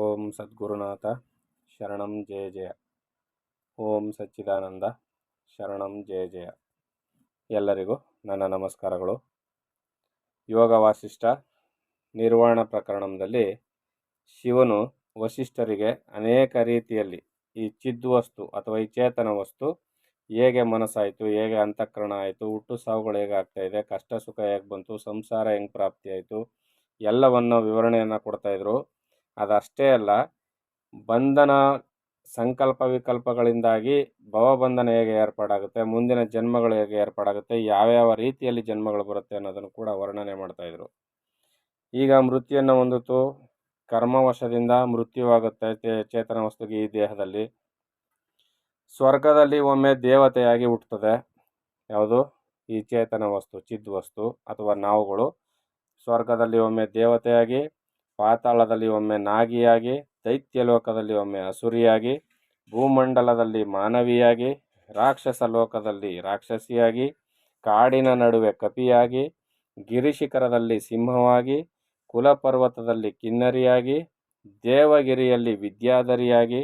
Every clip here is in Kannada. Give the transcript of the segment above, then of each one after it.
ಓಂ ಸದ್ಗುರುನಾಥ ಶರಣಂ ಜಯ ಜಯ. ಓಂ ಸಚ್ಚಿದಾನಂದ ಶರಣಂ ಜಯ ಜಯ. ಎಲ್ಲರಿಗೂ ನನ್ನ ನಮಸ್ಕಾರಗಳು. ಯೋಗ ವಾಸಿಷ್ಠ ನಿರ್ವಾಣ ಪ್ರಕರಣದಲ್ಲಿ ಶಿವನು ವಸಿಷ್ಠರಿಗೆ ಅನೇಕ ರೀತಿಯಲ್ಲಿ ಈ ಚಿದ್ವಸ್ತು ಅಥವಾ ಈ ಚೇತನ ವಸ್ತು ಹೇಗೆ ಮನಸ್ಸಾಯಿತು, ಹೇಗೆ ಅಂತಃಕರಣ ಆಯಿತು, ಹುಟ್ಟು ಸಾವುಗಳು ಹೇಗೆ ಆಗ್ತಾ ಇದೆ, ಕಷ್ಟ ಸುಖ ಹೇಗೆ ಬಂತು, ಸಂಸಾರ ಹೆಂಗೆ ಪ್ರಾಪ್ತಿ ಆಯಿತು, ಎಲ್ಲವನ್ನು ವಿವರಣೆಯನ್ನು ಕೊಡ್ತಾಯಿದ್ರು. ಅದಷ್ಟೇ ಅಲ್ಲ, ಬಂಧನ ಸಂಕಲ್ಪ ವಿಕಲ್ಪಗಳಿಂದಾಗಿ ಭವಬಂಧನ ಹೇಗೆ ಏರ್ಪಾಡಾಗುತ್ತೆ, ಮುಂದಿನ ಜನ್ಮಗಳು ಹೇಗೆ ಏರ್ಪಾಡಾಗುತ್ತೆ, ಯಾವ್ಯಾವ ರೀತಿಯಲ್ಲಿ ಜನ್ಮಗಳು ಬರುತ್ತೆ ಅನ್ನೋದನ್ನು ಕೂಡ ವರ್ಣನೆ ಮಾಡ್ತಾಯಿದ್ರು. ಈಗ ಮೃತ್ಯುವನ್ನು ಹೊಂದಿತು, ಕರ್ಮವಶದಿಂದ ಮೃತ್ಯುವಾಗುತ್ತೆ ಚೇತನ ವಸ್ತುಗೆ ಈ ದೇಹದಲ್ಲಿ. ಸ್ವರ್ಗದಲ್ಲಿ ಒಮ್ಮೆ ದೇವತೆಯಾಗಿ ಹುಟ್ಟುತ್ತದೆ. ಯಾವುದು? ಈ ಚೇತನ ವಸ್ತು, ಚಿದ್ವಸ್ತು ಅಥವಾ ನಾವುಗಳು ಸ್ವರ್ಗದಲ್ಲಿ ಒಮ್ಮೆ ದೇವತೆಯಾಗಿ, ಪಾತಾಳದಲ್ಲಿ ಒಮ್ಮೆ ನಾಗಿಯಾಗಿ, ದೈತ್ಯ ಲೋಕದಲ್ಲಿ ಒಮ್ಮೆ ಅಸುರಿಯಾಗಿ, ಭೂಮಂಡಲದಲ್ಲಿ ಮಾನವಿಯಾಗಿ, ರಾಕ್ಷಸ ಲೋಕದಲ್ಲಿ ರಾಕ್ಷಸಿಯಾಗಿ, ಕಾಡಿನ ನಡುವೆ ಕಪಿಯಾಗಿ, ಗಿರಿಶಿಖರದಲ್ಲಿ ಸಿಂಹವಾಗಿ, ಕುಲಪರ್ವತದಲ್ಲಿ ಕಿನ್ನರಿಯಾಗಿ, ದೇವಗಿರಿಯಲ್ಲಿ ವಿದ್ಯಾಧರಿಯಾಗಿ,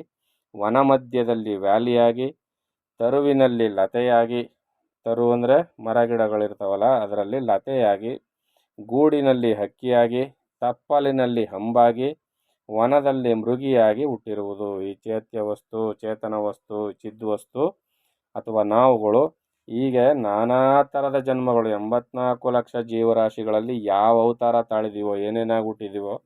ವನಮಧ್ಯದಲ್ಲಿ ವ್ಯಾಲಿಯಾಗಿ, ತರುವಿನಲ್ಲಿ ಲತೆಯಾಗಿ, ತರು ಅಂದರೆ ಮರಗಿಡಗಳಿರ್ತಾವಲ್ಲ ಅದರಲ್ಲಿ ಲತೆಯಾಗಿ, ಗೂಡಿನಲ್ಲಿ ಹಕ್ಕಿಯಾಗಿ, ತಪ್ಪಲಿನಲ್ಲಿ ಹಂಬಾಗಿ, ವನದಲ್ಲಿ ಮೃಗಿಯಾಗಿ ಹುಟ್ಟಿರುವುದು ಈ ಚೇತನ ವಸ್ತು ಚಿದ್ವಸ್ತು ಅಥವಾ ನಾವುಗಳು. ಹೀಗೆ ನಾನಾ ಥರದ ಜನ್ಮಗಳು, 84 ಲಕ್ಷ ಜೀವರಾಶಿಗಳಲ್ಲಿ ಯಾವ ಅವತಾರ ತಾಳಿದೀವೋ, ಏನೇನಾಗಿ ಹುಟ್ಟಿದೀವೋ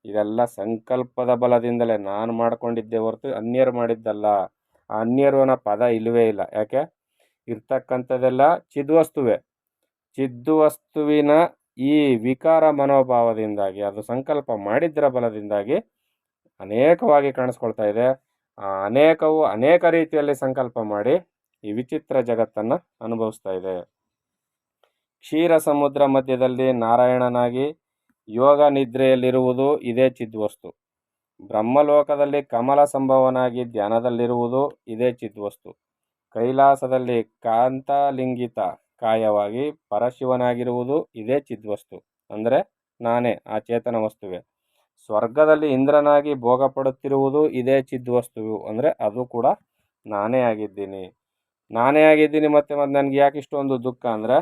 ಇದೆಲ್ಲ ಸಂಕಲ್ಪದ ಬಲದಿಂದಲೇ ನಾನು ಮಾಡ್ಕೊಂಡಿದ್ದೆ ಹೊರತು ಅನ್ಯರು ಮಾಡಿದ್ದಲ್ಲ. ಆ ಅನ್ಯರು ಅನ್ನೋ ಪದ ಇಲ್ಲವೇ ಇಲ್ಲ. ಯಾಕೆ? ಇರ್ತಕ್ಕಂಥದ್ದೆಲ್ಲ ಚಿದ್ವಸ್ತುವೆ. ಚಿದ್ವಸ್ತುವಿನ ಈ ವಿಕಾರ ಮನೋಭಾವದಿಂದಾಗಿ, ಅದು ಸಂಕಲ್ಪ ಮಾಡಿದ್ದರ ಬಲದಿಂದಾಗಿ ಅನೇಕವಾಗಿ ಕಾಣಿಸ್ಕೊಳ್ತಾ ಇದೆ. ಆ ಅನೇಕವು ಅನೇಕ ರೀತಿಯಲ್ಲಿ ಸಂಕಲ್ಪ ಮಾಡಿ ಈ ವಿಚಿತ್ರ ಜಗತ್ತನ್ನು ಅನುಭವಿಸ್ತಾ ಇದೆ. ಕ್ಷೀರ ಸಮುದ್ರ ಮಧ್ಯದಲ್ಲಿ ನಾರಾಯಣನಾಗಿ ಯೋಗ ನಿದ್ರೆಯಲ್ಲಿರುವುದು ಇದೇ ಚಿದ್ವಸ್ತು. ಬ್ರಹ್ಮಲೋಕದಲ್ಲಿ ಕಮಲ ಸಂಭವನಾಗಿ ಧ್ಯಾನದಲ್ಲಿರುವುದು ಇದೇ ಚಿದ್ವಸ್ತು. ಕೈಲಾಸದಲ್ಲಿ ಕಾಂತಲಿಂಗಿತ ಕಾಯವಾಗಿ ಪರಶಿವನಾಗಿರುವುದು ಇದೇ ಚಿದ್ವಸ್ತು. ಅಂದರೆ ನಾನೇ, ಆ ಚೇತನ ವಸ್ತುವೆ. ಸ್ವರ್ಗದಲ್ಲಿ ಇಂದ್ರನಾಗಿ ಭೋಗ ಪಡುತ್ತಿರುವುದು ಇದೇ ಚಿದ್ವಸ್ತುವು. ಅಂದರೆ ಅದು ಕೂಡ ನಾನೇ ಆಗಿದ್ದೀನಿ. ಮತ್ತು ನನಗೆ ಯಾಕೆ ಇಷ್ಟೊಂದು ದುಃಖ ಅಂದರೆ,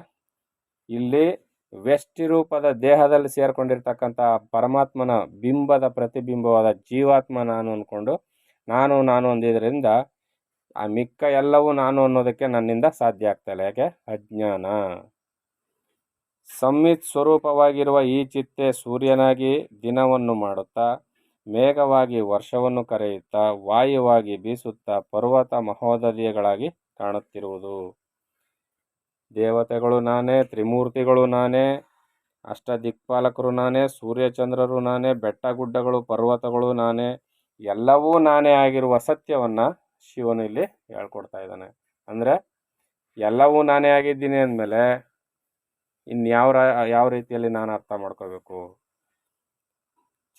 ಇಲ್ಲಿ ವ್ಯಷ್ಟಿ ರೂಪದ ದೇಹದಲ್ಲಿ ಸೇರ್ಕೊಂಡಿರ್ತಕ್ಕಂಥ ಪರಮಾತ್ಮನ ಬಿಂಬದ ಪ್ರತಿಬಿಂಬವಾದ ಜೀವಾತ್ಮ ನಾನು ಅಂದ್ಕೊಂಡು ನಾನು ಅಂದಿದ್ದರಿಂದ ಆ ಮಿಕ್ಕ ಎಲ್ಲವೂ ನಾನು ಅನ್ನೋದಕ್ಕೆ ನನ್ನಿಂದ ಸಾಧ್ಯ ಆಗ್ತಾಯಿಲ್ಲ. ಯಾಕೆ? ಅಜ್ಞಾನ. ಸಂವಿತ್ ಸ್ವರೂಪವಾಗಿರುವ ಈ ಚಿತ್ತೆ ಸೂರ್ಯನಾಗಿ ದಿನವನ್ನು ಮಾಡುತ್ತಾ, ಮೇಘವಾಗಿ ವರ್ಷವನ್ನು ಕರೆಯುತ್ತಾ, ವಾಯುವಾಗಿ ಬೀಸುತ್ತಾ, ಪರ್ವತ ಮಹೋದಧಿಗಳಾಗಿ ಕಾಣುತ್ತಿರುವುದು. ದೇವತೆಗಳು ನಾನೇ, ತ್ರಿಮೂರ್ತಿಗಳು ನಾನೇ, ಅಷ್ಟದಿಕ್ಪಾಲಕರು ನಾನೇ, ಸೂರ್ಯಚಂದ್ರರು ನಾನೇ, ಬೆಟ್ಟ ಗುಡ್ಡಗಳು ಪರ್ವತಗಳು ನಾನೇ, ಎಲ್ಲವೂ ನಾನೇ ಆಗಿರುವ ಸತ್ಯವನ್ನು ಶಿವನು ಇಲ್ಲಿ ಹೇಳ್ಕೊಡ್ತಾ ಇದ್ದಾನೆ. ಅಂದರೆ ಎಲ್ಲವೂ ನಾನೇ ಆಗಿದ್ದೀನಿ ಅಂದಮೇಲೆ ಯಾವ ರೀತಿಯಲ್ಲಿ ನಾನು ಅರ್ಥ ಮಾಡ್ಕೋಬೇಕು?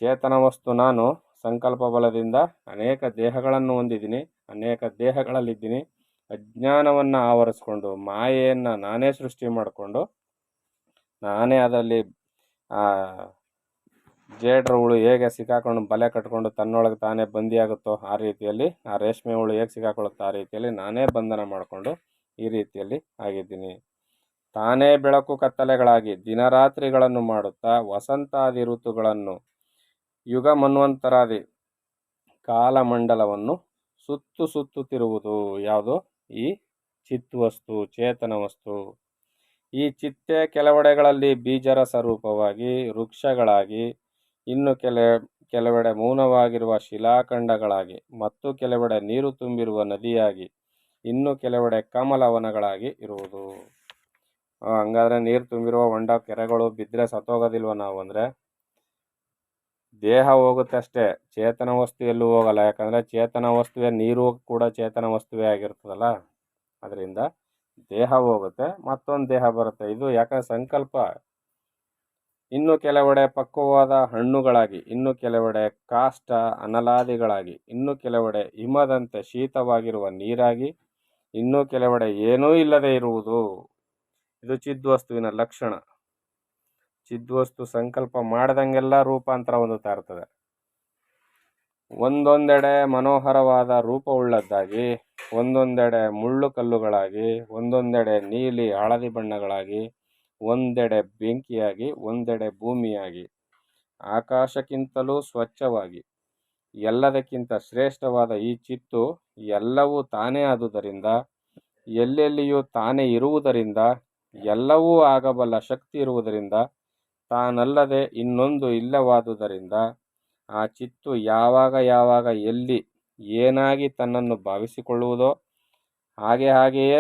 ಚೇತನ ವಸ್ತು ನಾನು ಸಂಕಲ್ಪ ಬಲದಿಂದ ಅನೇಕ ದೇಹಗಳನ್ನು ಹೊಂದಿದ್ದೀನಿ, ಅನೇಕ ದೇಹಗಳಲ್ಲಿದ್ದೀನಿ. ಅಜ್ಞಾನವನ್ನು ಆವರಿಸ್ಕೊಂಡು, ಮಾಯೆಯನ್ನು ನಾನೇ ಸೃಷ್ಟಿ ಮಾಡಿಕೊಂಡು, ನಾನೇ ಅದರಲ್ಲಿ ಜೇಡ್ರ ಹುಳು ಹೇಗೆ ಸಿಕ್ಕಾಕೊಂಡು ಬಲೆ ಕಟ್ಕೊಂಡು ತನ್ನೊಳಗೆ ತಾನೇ ಬಂದಿಯಾಗುತ್ತೋ ಆ ರೀತಿಯಲ್ಲಿ, ಆ ರೇಷ್ಮೆ ಹುಳು ಹೇಗೆ ಸಿಕ್ಕಾಕೊಳ್ಳುತ್ತೋ ಆ ರೀತಿಯಲ್ಲಿ ನಾನೇ ಬಂಧನ ಮಾಡಿಕೊಂಡು ಈ ರೀತಿಯಲ್ಲಿ ಆಗಿದ್ದೀನಿ. ತಾನೇ ಬೆಳಕು ಕತ್ತಲೆಗಳಾಗಿ ದಿನರಾತ್ರಿಗಳನ್ನು ಮಾಡುತ್ತಾ, ವಸಂತಾದಿ ಋತುಗಳನ್ನು, ಯುಗ ಮನ್ವಂತರಾದಿ ಕಾಲಮಂಡಲವನ್ನು ಸುತ್ತುತ್ತಿರುವುದು ಯಾವುದು? ಈ ಚಿದ್ವಸ್ತು, ಚೇತನ ವಸ್ತು. ಈ ಚಿತ್ತೆ ಕೆಲವೆಡೆಗಳಲ್ಲಿ ಬೀಜರಸ ರೂಪವಾಗಿ ವೃಕ್ಷಗಳಾಗಿ, ಇನ್ನು ಕೆಲವೆಡೆ ಮೌನವಾಗಿರುವ ಶಿಲಾಖಂಡಗಳಾಗಿ, ಮತ್ತು ಕೆಲವೆಡೆ ನೀರು ತುಂಬಿರುವ ನದಿಯಾಗಿ, ಇನ್ನು ಕೆಲವೆಡೆ ಕಮಲವನಗಳಾಗಿ ಇರುವುದು. ಹಂಗಾದ್ರೆ ನೀರು ತುಂಬಿರುವ ಹೊಂಡ ಕೆರೆಗಳು ಬಿದ್ದರೆ ಸತ್ತೋಗೋದಿಲ್ವ ನಾವು? ಅಂದರೆ ದೇಹ ಹೋಗುತ್ತೆ ಅಷ್ಟೇ, ಚೇತನ ವಸ್ತು ಎಲ್ಲೂ ಹೋಗಲ್ಲ. ಯಾಕಂದರೆ ಚೇತನ ವಸ್ತುವೇ, ನೀರು ಕೂಡ ಚೇತನ ವಸ್ತುವೇ ಆಗಿರ್ತದಲ್ಲ. ಅದರಿಂದ ದೇಹ ಹೋಗುತ್ತೆ, ಮತ್ತೊಂದು ದೇಹ ಬರುತ್ತೆ. ಇದು ಯಾಕಂದರೆ ಸಂಕಲ್ಪ. ಇನ್ನು ಕೆಲವೆಡೆ ಪಕ್ವವಾದ ಹಣ್ಣುಗಳಾಗಿ, ಇನ್ನು ಕೆಲವೆಡೆ ಕಾಷ್ಟ ಅನಲಾದಿಗಳಾಗಿ, ಇನ್ನು ಕೆಲವೆಡೆ ಹಿಮದಂತೆ ಶೀತವಾಗಿರುವ ನೀರಾಗಿ, ಇನ್ನು ಕೆಲವೆಡೆ ಏನೂ ಇಲ್ಲದೆ ಇರುವುದು. ಇದು ಚಿದ್ವಸ್ತುವಿನ ಲಕ್ಷಣ. ಚಿದ್ವಸ್ತು ಸಂಕಲ್ಪ ಮಾಡ್ದಂಗೆಲ್ಲ ರೂಪಾಂತರ ಹೊಂದುತ್ತಾ ಇರ್ತದೆ. ಒಂದೊಂದೆಡೆ ಮನೋಹರವಾದ ರೂಪವುಳ್ಳದ್ದಾಗಿ, ಒಂದೊಂದೆಡೆ ಮುಳ್ಳು ಕಲ್ಲುಗಳಾಗಿ, ಒಂದೊಂದೆಡೆ ನೀಲಿ ಹಳದಿ ಬಣ್ಣಗಳಾಗಿ, ಒಂದೆಡೆ ಬೆಂಕಿಯಾಗಿ, ಒಂದೆಡೆ ಭೂಮಿಯಾಗಿ, ಆಕಾಶಕ್ಕಿಂತಲೂ ಸ್ವಚ್ಛವಾಗಿ, ಎಲ್ಲದಕ್ಕಿಂತ ಶ್ರೇಷ್ಠವಾದ ಈ ಚಿತ್ತು ಎಲ್ಲವೂ ತಾನೇ ಆದುದರಿಂದ, ಎಲ್ಲೆಲ್ಲಿಯೂ ತಾನೇ ಇರುವುದರಿಂದ, ಎಲ್ಲವೂ ಆಗಬಲ್ಲ ಶಕ್ತಿ ಇರುವುದರಿಂದ, ತಾನಲ್ಲದೆ ಇನ್ನೊಂದು ಇಲ್ಲವಾದುದರಿಂದ, ಆ ಚಿತ್ತು ಯಾವಾಗ ಎಲ್ಲಿ ಏನಾಗಿ ತನ್ನನ್ನು ಭಾವಿಸಿಕೊಳ್ಳುವುದೋ ಹಾಗೆಯೇ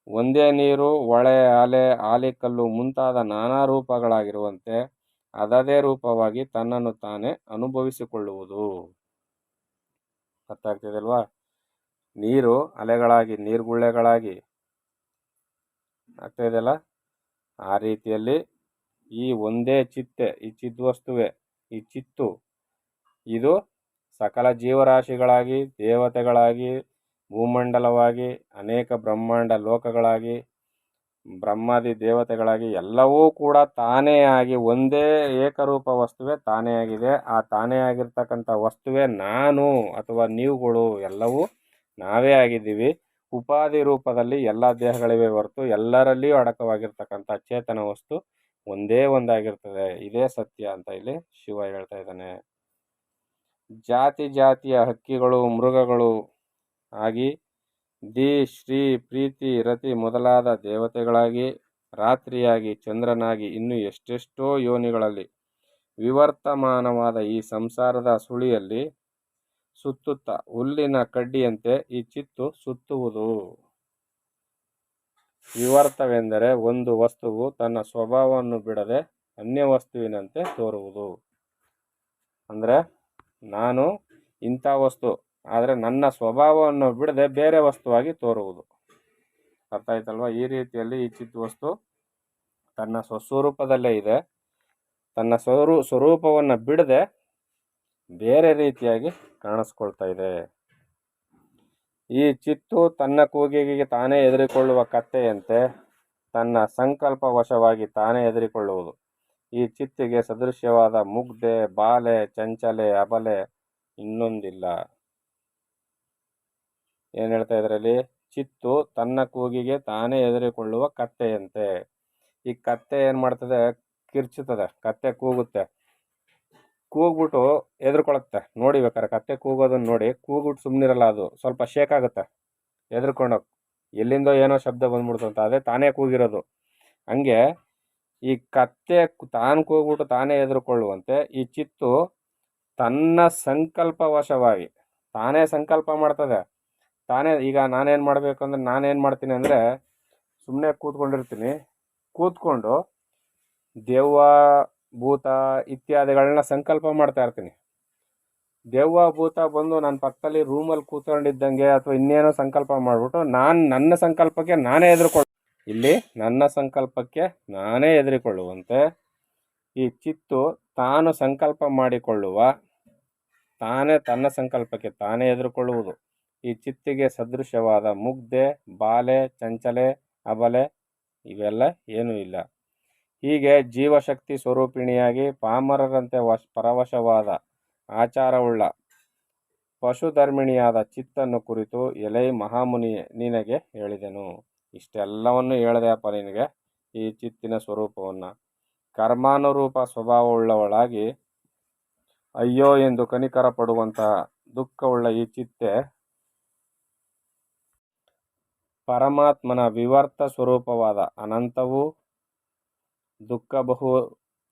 ಒಂದೇ ನೀರು, ಹೊಳೆ, ಅಲೆ, ಆಲಿಕಲ್ಲು ಮುಂತಾದ ನಾನಾ ರೂಪಗಳಾಗಿರುವಂತೆ ಅದದೇ ರೂಪವಾಗಿ ತನ್ನನ್ನು ತಾನೇ ಅನುಭವಿಸಿಕೊಳ್ಳುವುದು. ಅರ್ಥ ಆಗ್ತಿದೆಯಲ್ವಾ? ನೀರು ಅಲೆಗಳಾಗಿ, ನೀರ್ಗುಳ್ಳೆಗಳಾಗಿ ಆಗ್ತಾ ಇದೆಯಲ್ಲ, ಆ ರೀತಿಯಲ್ಲಿ ಈ ಒಂದೇ ಚಿತ್ತೆ, ಈ ಚಿದ್ವಸ್ತುವೆ, ಈ ಚಿತ್ತು, ಇದು ಸಕಲ ಜೀವರಾಶಿಗಳಾಗಿ, ದೇವತೆಗಳಾಗಿ, ಭೂಮಂಡಲವಾಗಿ, ಅನೇಕ ಬ್ರಹ್ಮಾಂಡ ಲೋಕಗಳಾಗಿ, ಬ್ರಹ್ಮಾದಿ ದೇವತೆಗಳಾಗಿ ಎಲ್ಲವೂ ಕೂಡ ತಾನೇ ಆಗಿ ಒಂದೇ ಏಕರೂಪ ವಸ್ತುವೆ ತಾನೇ ಆಗಿದೆ. ಆ ತಾನೇ ಆಗಿರ್ತಕ್ಕಂಥ ವಸ್ತುವೆ ನಾನು ಅಥವಾ ನೀವುಗಳು ಎಲ್ಲವೂ ನಾವೇ ಆಗಿದ್ದೀವಿ. ಉಪಾಧಿ ರೂಪದಲ್ಲಿ ಎಲ್ಲ ದೇಹಗಳಿವೆ ಹೊರತು ಎಲ್ಲರಲ್ಲಿಯೂ ಅಡಕವಾಗಿರ್ತಕ್ಕಂಥ ಚೇತನ ವಸ್ತು ಒಂದೇ ಒಂದಾಗಿರ್ತದೆ. ಇದೇ ಸತ್ಯ ಅಂತ ಇಲ್ಲಿ ಶಿವ ಹೇಳ್ತಾ ಇದ್ದಾನೆ. ಜಾತಿ ಜಾತಿಯ ಹಕ್ಕಿಗಳು, ಮೃಗಗಳು ಆಗಿ, ದಿ, ಶ್ರೀ, ಪ್ರೀತಿ, ರತಿ ಮೊದಲಾದ ದೇವತೆಗಳಾಗಿ, ರಾತ್ರಿಯಾಗಿ, ಚಂದ್ರನಾಗಿ, ಇನ್ನು ಎಷ್ಟೆಷ್ಟೋ ಯೋನಿಗಳಲ್ಲಿ ವಿವರ್ತಮಾನವಾದ ಈ ಸಂಸಾರದ ಸುಳಿಯಲ್ಲಿ ಸುತ್ತುತ್ತಾ ಹುಲ್ಲಿನ ಕಡ್ಡಿಯಂತೆ ಈ ಚಿತ್ತು ಸುತ್ತುವುದು. ವಿವರ್ತವೆಂದರೆ ಒಂದು ವಸ್ತುವು ತನ್ನ ಸ್ವಭಾವವನ್ನು ಬಿಡದೆ ಅನ್ಯ ವಸ್ತುವಿನಂತೆ ತೋರುವುದು. ಅಂದರೆ ನಾನು ಇಂಥ ವಸ್ತು, ಆದರೆ ನನ್ನ ಸ್ವಭಾವವನ್ನು ಬಿಡದೆ ಬೇರೆ ವಸ್ತುವಾಗಿ ತೋರುವುದು. ಅರ್ಥ ಆಯ್ತಲ್ವಾ? ಈ ರೀತಿಯಲ್ಲಿ ಈ ಚಿದ್ವಸ್ತು ತನ್ನ ಸ್ವಸ್ವರೂಪದಲ್ಲೇ ಇದೆ. ತನ್ನ ಸ್ವರೂಪವನ್ನು ಬಿಡದೆ ಬೇರೆ ರೀತಿಯಾಗಿ ಕಾಣಿಸ್ಕೊಳ್ತಾ ಇದೆ. ಈ ಚಿತ್ತು ತನ್ನ ಕೂಗಿಗೆ ತಾನೇ ಎದುರಿಕೊಳ್ಳುವ ಕತ್ತೆಯಂತೆ ತನ್ನ ಸಂಕಲ್ಪ ವಶವಾಗಿ ತಾನೇ ಎದುರಿಕೊಳ್ಳುವುದು. ಈ ಚಿತ್ತಿಗೆ ಸದೃಶ್ಯವಾದ ಮುಗ್ಧೆ, ಬಾಲೆ, ಚಂಚಲೆ, ಅಬಲೆ ಇನ್ನೊಂದಿಲ್ಲ. ಏನು ಹೇಳ್ತಾ ಇದರಲ್ಲಿ? ಚಿತ್ತು ತನ್ನ ಕೂಗಿಗೆ ತಾನೇ ಎದುರಿಕೊಳ್ಳುವ ಕತ್ತೆಯಂತೆ. ಈ ಕತ್ತೆ ಏನು ಮಾಡ್ತದೆ? ಕಿರ್ಚುತ್ತದೆ. ಕತ್ತೆ ಕೂಗುತ್ತೆ, ಕೂಗ್ಬಿಟ್ಟು ಎದುರ್ಕೊಳತ್ತೆ. ನೋಡಿ ಬೇಕಾರೆ ಕತ್ತೆ ಕೂಗೋದನ್ನ ನೋಡಿ, ಕೂಗ್ಬಿಟ್ಟು ಸುಮ್ಮನಿರಲ್ಲ, ಅದು ಸ್ವಲ್ಪ ಶೇಕ್ ಆಗುತ್ತೆ, ಎದುರ್ಕೊಂಡೋಗಿ ಎಲ್ಲಿಂದೋ ಏನೋ ಶಬ್ದ ಬಂದ್ಬಿಡ್ತು ಅಂತ. ಅದೇ ತಾನೇ ಕೂಗಿರೋದು. ಹಂಗೆ ಈ ಕತ್ತೆ ತಾನು ಕೂಗ್ಬಿಟ್ಟು ತಾನೇ ಎದುರ್ಕೊಳ್ಳುವಂತೆ ಈ ಚಿತ್ತು ತನ್ನ ಸಂಕಲ್ಪ ವಶವಾಗಿ ತಾನೇ ಸಂಕಲ್ಪ ಮಾಡ್ತದೆ. ತಾನೇ ಈಗ ನಾನೇನು ಮಾಡಬೇಕು ಅಂದರೆ, ನಾನೇನು ಮಾಡ್ತೀನಿ ಅಂದರೆ, ಸುಮ್ಮನೆ ಕೂತ್ಕೊಂಡಿರ್ತೀನಿ. ಕೂತ್ಕೊಂಡು ದೆವ್ವ, ಭೂತ ಇತ್ಯಾದಿಗಳನ್ನ ಸಂಕಲ್ಪ ಮಾಡ್ತಾ ಇರ್ತೀನಿ. ದೆವ್ವ, ಭೂತ ಬಂದು ನನ್ನ ಪಕ್ಕದಲ್ಲಿ ರೂಮಲ್ಲಿ ಕೂತ್ಕೊಂಡಿದ್ದಂಗೆ ಅಥವಾ ಇನ್ನೇನೋ ಸಂಕಲ್ಪ ಮಾಡಿಬಿಟ್ಟು ನನ್ನ ಸಂಕಲ್ಪಕ್ಕೆ ನಾನೇ ಇಲ್ಲಿ ನನ್ನ ಸಂಕಲ್ಪಕ್ಕೆ ನಾನೇ ಎದುರಿಕೊಳ್ಳುವಂತೆ ಈ ಚಿತ್ತು ತಾನು ಸಂಕಲ್ಪ ಮಾಡಿಕೊಳ್ಳುವ, ತಾನೇ ತನ್ನ ಸಂಕಲ್ಪಕ್ಕೆ ತಾನೇ ಎದುರುಕೊಳ್ಳುವುದು. ಈ ಚಿತ್ತಿಗೆ ಸದೃಶವಾದ ಮುಗ್ಧೆ, ಬಾಲೆ, ಚಂಚಲೆ, ಅಬಲೆ ಇವೆಲ್ಲ ಏನೂ ಇಲ್ಲ. ಹೀಗೆ ಜೀವಶಕ್ತಿ ಸ್ವರೂಪಿಣಿಯಾಗಿ ಪಾಮರರಂತೆ ಪರವಶವಾದ ಆಚಾರವುಳ್ಳ ಪಶುಧರ್ಮಿಣಿಯಾದ ಚಿತ್ತನ್ನು ಕುರಿತು ಎಲೈ ಮಹಾಮುನಿಯೇ ನಿನಗೆ ಹೇಳಿದೆನು. ಇಷ್ಟೆಲ್ಲವನ್ನು ಹೇಳಿದೆಯಪ್ಪ ನಿನಗೆ. ಈ ಚಿತ್ತಿನ ಸ್ವರೂಪವನ್ನು ಕರ್ಮಾನುರೂಪ ಸ್ವಭಾವವುಳ್ಳವಳಾಗಿ ಅಯ್ಯೋ ಎಂದು ಕನಿಕರ ಪಡುವಂತಹ ದುಃಖವುಳ್ಳ ಈ ಚಿತ್ತೆ ಪರಮಾತ್ಮನ ವಿವರ್ತ ಸ್ವರೂಪವಾದ ಅನಂತವೂ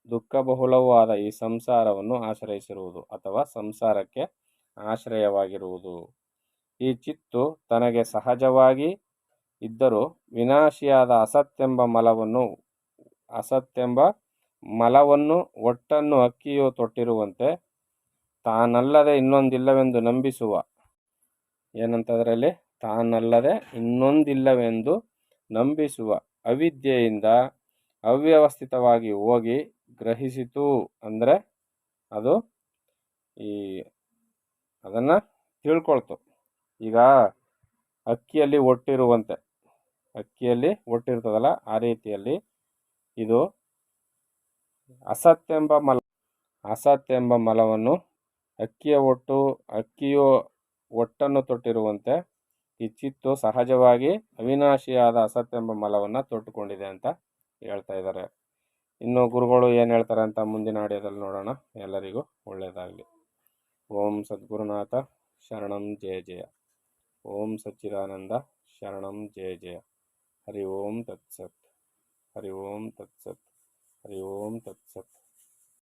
ದುಃಖಬಹುಲವೂ ಆದ ಈ ಸಂಸಾರವನ್ನು ಆಶ್ರಯಿಸಿರುವುದು ಅಥವಾ ಸಂಸಾರಕ್ಕೆ ಆಶ್ರಯವಾಗಿರುವುದು. ಈ ಚಿತ್ತು ತನಗೆ ಸಹಜವಾಗಿ ಇದ್ದರೂ ವಿನಾಶಿಯಾದ ಅಸತ್ಯೆಂಬ ಮಲವನ್ನು ಒಟ್ಟನ್ನು ಹಕ್ಕಿಯು ತೊಟ್ಟಿರುವಂತೆ ತಾನಲ್ಲದೆ ಇನ್ನೊಂದಿಲ್ಲವೆಂದು ನಂಬಿಸುವ, ಏನಂತದರಲ್ಲಿ ತಾನಲ್ಲದೆ ಇನ್ನೊಂದಿಲ್ಲವೆಂದು ನಂಬಿಸುವ ಅವಿದ್ಯೆಯಿಂದ ಅವ್ಯವಸ್ಥಿತವಾಗಿ ಹೋಗಿ ಗ್ರಹಿಸಿತು. ಅಂದರೆ ಅದು ಅದನ್ನು ತಿಳ್ಕೊಳ್ತು. ಈಗ ಅಕ್ಕಿಯಲ್ಲಿ ಒಟ್ಟಿರ್ತದಲ್ಲ, ಆ ರೀತಿಯಲ್ಲಿ ಇದು ಅಸತ್ಯೆಂಬ ಮಲವನ್ನು ಅಕ್ಕಿಯು ಒಟ್ಟನ್ನು ತೊಟ್ಟಿರುವಂತೆ ಈ ಚಿತ್ತು ಸಹಜವಾಗಿ ಅವಿನಾಶಿಯಾದ ಅಸತ್ಯೆಂಬ ಮಲವನ್ನು ತೊಟ್ಟುಕೊಂಡಿದೆ ಅಂತ ಹೇಳ್ತಾ ಇದ್ದಾರೆ. ಇನ್ನು ಗುರುಗಳು ಏನು ಹೇಳ್ತಾರೆ ಅಂತ ಮುಂದಿನ ಆಡಿಯೋದಲ್ಲಿ ನೋಡೋಣ. ಎಲ್ಲರಿಗೂ ಒಳ್ಳೆಯದಾಗಲಿ. ಓಂ ಸದ್ಗುರುನಾಥ ಶರಣಂ ಜಯ ಜಯ. ಓಂ ಸಚ್ಚಿದಾನಂದ ಶರಣಂ ಜಯ ಜಯ. ಹರಿ ಓಂ ತತ್ಸತ್. ಹರಿ ಓಂ ತತ್ಸತ್. ಹರಿ ಓಂ ತತ್ಸತ್.